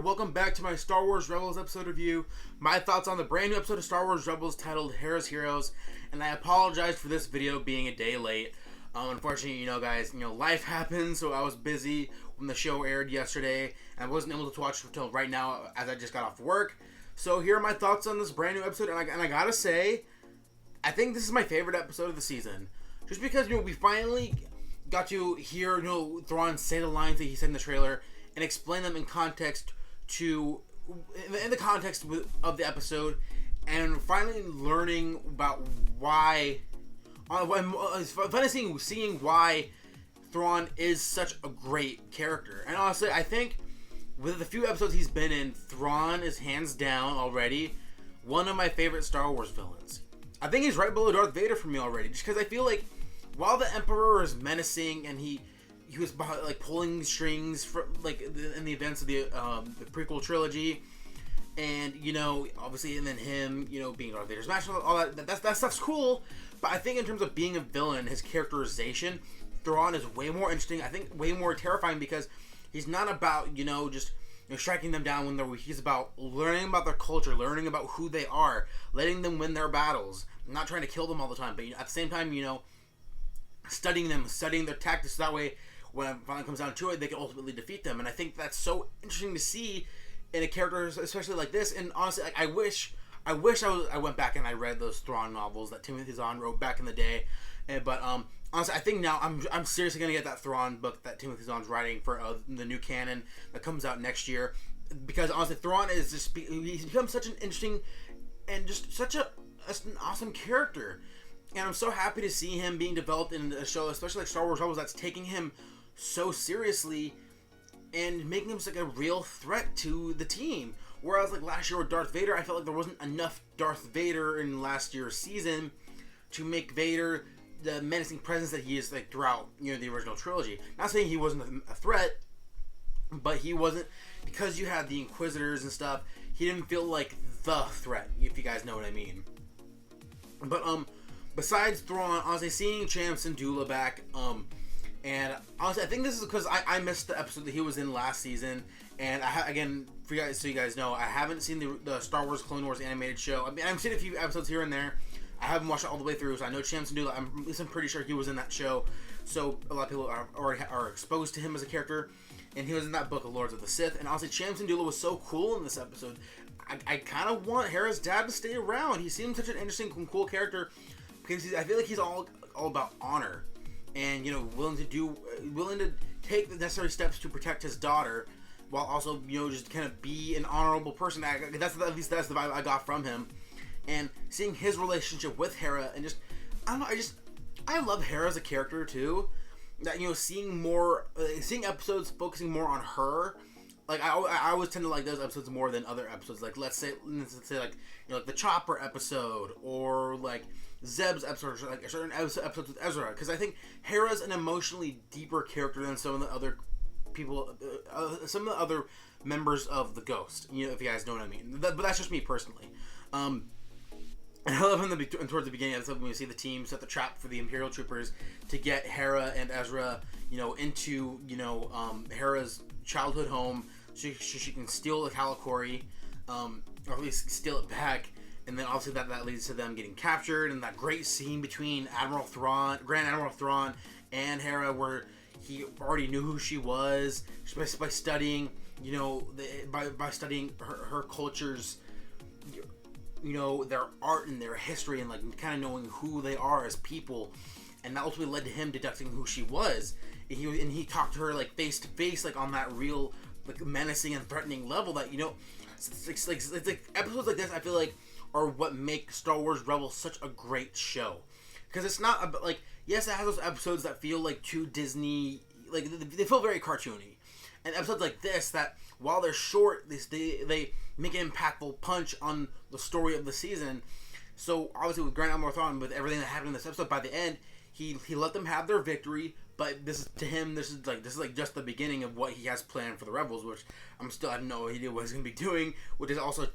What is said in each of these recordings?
welcome back to my Star Wars Rebels episode review. My thoughts on the brand new episode of Star Wars Rebels titled Hera's Heroes, and I apologize for this video being a day late. Unfortunately, guys, life happens, so I was busy when the show aired yesterday, and I wasn't able to watch it until right now as I just got off work. So here are my thoughts on this brand new episode, and I gotta say, I think this is my favorite episode of the season. Just because, we finally got to hear, Thrawn say the lines that he said in the trailer, and explain them in context in the context of the episode, and finally learning about why, finally seeing why Thrawn is such a great character. And honestly, I think with the few episodes he's been in, Thrawn is hands down already one of my favorite Star Wars villains. I think he's right below Darth Vader for me already, just because I feel like while the Emperor is menacing and he was pulling strings for in the events of the prequel trilogy, and obviously, and then him being Darth Vader's master, all that stuff's cool. But I think in terms of being a villain, his characterization, Thrawn is way more interesting. I think way more terrifying because he's not about just striking them down when they're weak. He's about learning about their culture, learning about who they are, letting them win their battles, not trying to kill them all the time, but at the same time, studying them, studying their tactics. So that way, when it finally comes down to it, they can ultimately defeat them. And I think that's so interesting to see in a character, especially like this. And honestly, I wish I went back and I read those Thrawn novels that Timothy Zahn wrote back in the day. But honestly, I think now I'm seriously gonna get that Thrawn book that Timothy Zahn's writing for the new canon that comes out next year. Because honestly, Thrawn is he's become such an interesting and just such an awesome character. And I'm so happy to see him being developed in a show, especially like Star Wars Rebels, that's taking him so seriously and making him like a real threat to the team. Whereas like last year with Darth Vader, I felt like there wasn't enough Darth Vader in last year's season to make Vader the menacing presence that he is like throughout the original trilogy. Not saying he wasn't a threat, but he wasn't, because you had the Inquisitors and stuff. He didn't feel like the threat, if you guys know what I mean. But besides Thrawn, honestly, seeing Cham Syndulla back, and honestly, I think this is because I missed the episode that he was in last season, and again, for you guys, so you guys know, I haven't seen the Star Wars Clone Wars animated show. I mean, I've seen a few episodes here and there. I haven't watched it all the way through, so I know Cham Syndulla. I'm pretty sure he was in that show, so a lot of people are exposed to him as a character, and he was in that book of Lords of the Sith. And honestly, Cham Syndulla was so cool in this episode. I kind of want Hera's dad to stay around. He seems such an interesting and cool character, because I feel like he's all about honor, and willing to take the necessary steps to protect his daughter, while also just kind of be an honorable person. At least that's the vibe I got from him. And seeing his relationship with Hera, and just I don't know, I love Hera as a character too. That seeing episodes focusing more on her. Like I always tend to like those episodes more than other episodes. like let's say like like the Chopper episode, or like Zeb's episode, or like certain episodes with Ezra, because I think Hera's an emotionally deeper character than some of the other people, some of the other members of the Ghost. If you guys know what I mean. But that's just me personally. And I love towards the beginning of this, when we see the team set the trap for the Imperial troopers to get Hera and Ezra, into Hera's childhood home, so she can steal the Calicori, or at least steal it back. And then obviously that leads to them getting captured, and that great scene between Grand Admiral Thrawn, and Hera, where he already knew who she was by studying, by studying her cultures, their art and their history, and like kind of knowing who they are as people. And that ultimately led to him deducting who she was. And he talked to her like face to face, like on that real like menacing and threatening level that it's like episodes like this, I feel like, are what make Star Wars Rebels such a great show. Because it's not about, like, yes, it has those episodes that feel like too Disney, like they feel very cartoony. And episodes like this, that while they're short, they make an impactful punch on the story of the season. So obviously with Grand Admiral Thrawn, with everything that happened in this episode, by the end, he let them have their victory. But this is like just the beginning of what he has planned for the Rebels, which I have no idea what he's going to be doing, which is also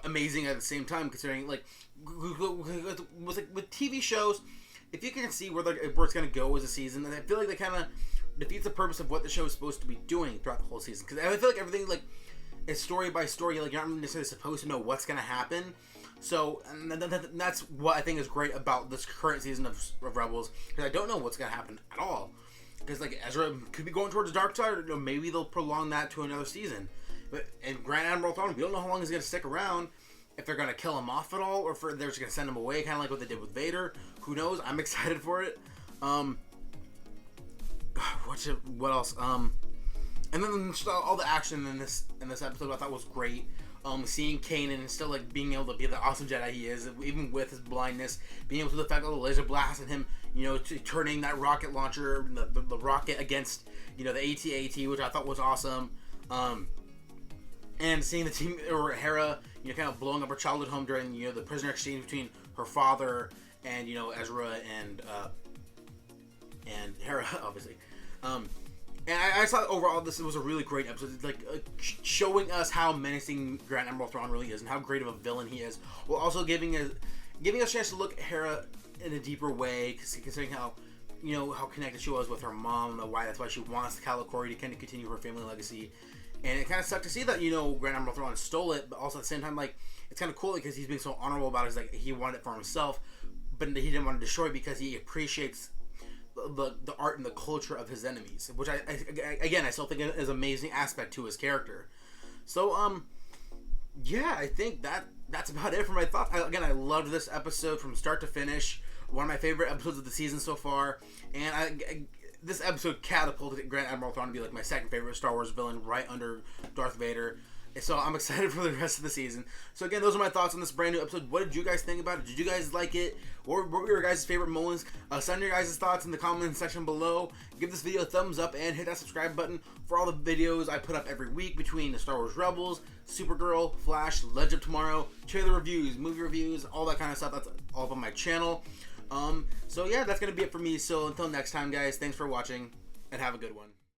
amazing at the same time, considering like with TV shows, if you can see where it's going to go as a season, then I feel like they kind of defeats the purpose of what the show is supposed to be doing throughout the whole season. Because I feel like everything, like, it's story by story. Like, you're not necessarily supposed to know what's gonna happen. So, and that's what I think is great about this current season of Rebels, because I don't know what's gonna happen at all. Because, like, Ezra could be going towards the dark side, or maybe they'll prolong that to another season. But and Grand Admiral Thrawn, we don't know how long he's gonna stick around. If they're gonna kill him off at all, or if they're just gonna send him away, kind of like what they did with Vader. Who knows? I'm excited for it. What else? And then just all the action in this episode I thought was great. Seeing Kanan still, like, being able to be the awesome Jedi he is, even with his blindness, being able to the fact of the laser blast and him, you know, turning that rocket launcher, the rocket against, you know, the AT-AT, which I thought was awesome. And seeing the team, or Hera, you know, kind of blowing up her childhood home during, you know, the prisoner exchange between her father and, you know, Ezra and Hera, obviously. And I thought overall this was a really great episode. It's like showing us how menacing Grand Admiral Thrawn really is and how great of a villain he is, while also giving us a chance to look at Hera in a deeper way, considering how, you know, how connected she was with her mom, and that's why she wants Kylo Corey to kind of continue her family legacy. And it kind of sucked to see that, you know, Grand Admiral Thrawn stole it, but also at the same time, like, it's kind of cool because he's being so honorable about it. It's like he wanted it for himself, but he didn't want to destroy it because he appreciates the art and the culture of his enemies, which I still think is an amazing aspect to his character. So yeah, I think that's about it for my thoughts. I loved this episode from start to finish. One of my favorite episodes of the season so far, and this episode catapulted Grand Admiral Thrawn to be like my second favorite Star Wars villain, right under Darth Vader. So I'm excited for the rest of the season. So again, those are my thoughts on this brand new episode. What did you guys think about it? Did you guys like it? What were your guys' favorite moments? Send your guys' thoughts in the comment section below. Give this video a thumbs up and hit that subscribe button for all the videos I put up every week between the Star Wars Rebels, Supergirl, Flash, Legend of Tomorrow, trailer reviews, movie reviews, all that kind of stuff. That's all up on my channel. So yeah, that's going to be it for me. So until next time, guys, thanks for watching and have a good one.